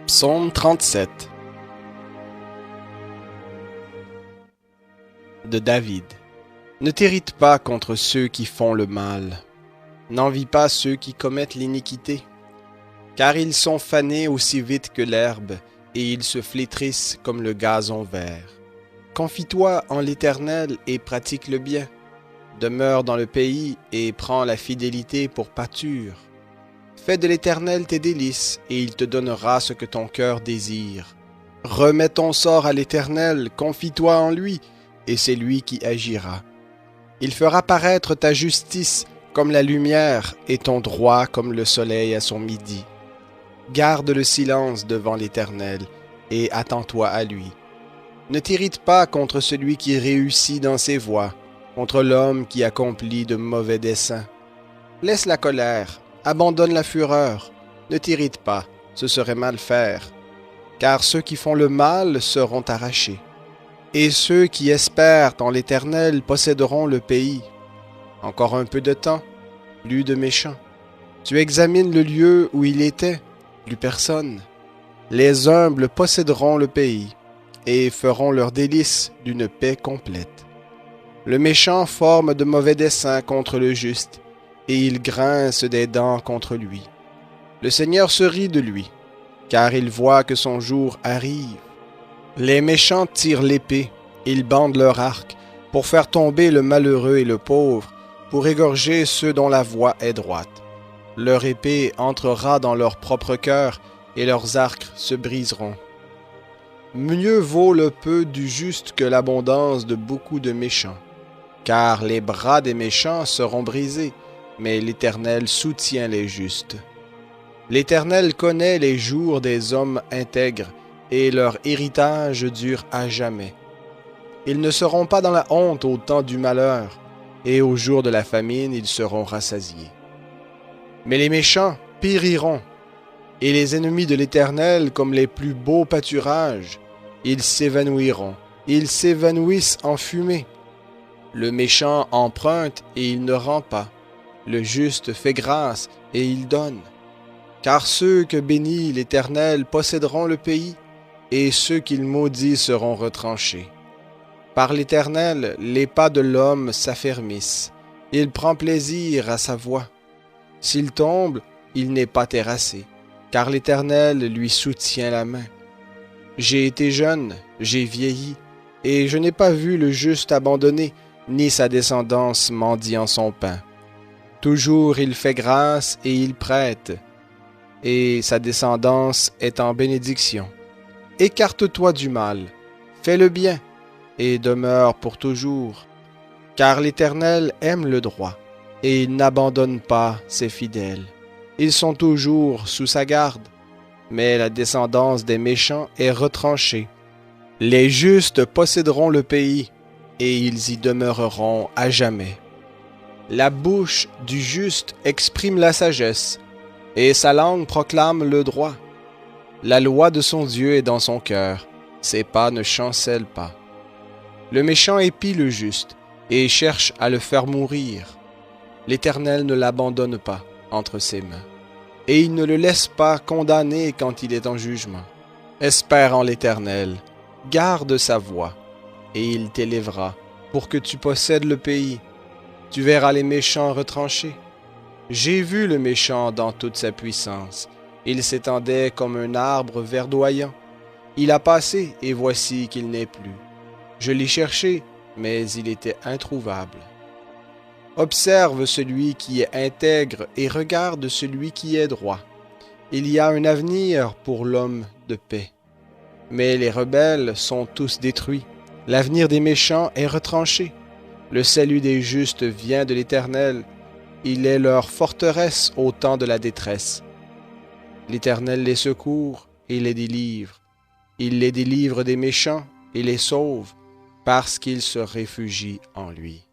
Psaume 37 de David. Ne t'irrite pas contre ceux qui font le mal. N'envie pas ceux qui commettent l'iniquité, car ils sont fanés aussi vite que l'herbe, et ils se flétrissent comme le gazon vert. Confie-toi en l'Éternel et pratique le bien. Demeure dans le pays et prends la fidélité pour pâture. Fais de l'Éternel tes délices, et il te donnera ce que ton cœur désire. Remets ton sort à l'Éternel, confie-toi en lui, et c'est lui qui agira. Il fera paraître ta justice comme la lumière, et ton droit comme le soleil à son midi. Garde le silence devant l'Éternel, et attends-toi à lui. Ne t'irrite pas contre celui qui réussit dans ses voies, contre l'homme qui accomplit de mauvais desseins. Laisse la colère, abandonne la fureur, ne t'irrite pas, ce serait mal faire, car ceux qui font le mal seront arrachés, et ceux qui espèrent en l'Éternel posséderont le pays. Encore un peu de temps, plus de méchants. Tu examines le lieu où il était, plus personne. Les humbles posséderont le pays, et feront leurs délices d'une paix complète. Le méchant forme de mauvais desseins contre le juste, et il grince des dents contre lui. Le Seigneur se rit de lui, car il voit que son jour arrive. Les méchants tirent l'épée, ils bandent leur arc, pour faire tomber le malheureux et le pauvre, pour égorger ceux dont la voie est droite. Leur épée entrera dans leur propre cœur, et leurs arcs se briseront. Mieux vaut le peu du juste que l'abondance de beaucoup de méchants, car les bras des méchants seront brisés, mais l'Éternel soutient les justes. L'Éternel connaît les jours des hommes intègres, et leur héritage dure à jamais. Ils ne seront pas dans la honte au temps du malheur, et au jour de la famine ils seront rassasiés. Mais les méchants périront, et les ennemis de l'Éternel comme les plus beaux pâturages, ils s'évanouiront, ils s'évanouissent en fumée. Le méchant emprunte et il ne rend pas. Le juste fait grâce et il donne. Car ceux que bénit l'Éternel posséderont le pays, et ceux qu'il maudit seront retranchés. Par l'Éternel, les pas de l'homme s'affermissent. Il prend plaisir à sa voie. S'il tombe, il n'est pas terrassé, car l'Éternel lui soutient la main. J'ai été jeune, j'ai vieilli, et je n'ai pas vu le juste abandonné, ni sa descendance mendiant son pain. Toujours il fait grâce et il prête, et sa descendance est en bénédiction. Écarte-toi du mal, fais le bien, et demeure pour toujours. Car l'Éternel aime le droit, et il n'abandonne pas ses fidèles. Ils sont toujours sous sa garde, mais la descendance des méchants est retranchée. Les justes posséderont le pays, et ils y demeureront à jamais. La bouche du juste exprime la sagesse, et sa langue proclame le droit. La loi de son Dieu est dans son cœur, ses pas ne chancellent pas. Le méchant épie le juste, et cherche à le faire mourir. L'Éternel ne l'abandonne pas entre ses mains, et il ne le laisse pas condamner quand il est en jugement. Espère en l'Éternel, garde sa voie, et il t'élèvera pour que tu possèdes le pays. Tu verras les méchants retranchés. J'ai vu le méchant dans toute sa puissance. Il s'étendait comme un arbre verdoyant. Il a passé, et voici qu'il n'est plus. Je l'ai cherché, mais il était introuvable. Observe celui qui est intègre et regarde celui qui est droit. Il y a un avenir pour l'homme de paix. Mais les rebelles sont tous détruits. L'avenir des méchants est retranché. Le salut des justes vient de l'Éternel. Il est leur forteresse au temps de la détresse. L'Éternel les secourt et les délivre. Il les délivre des méchants et les sauve parce qu'ils se réfugient en lui.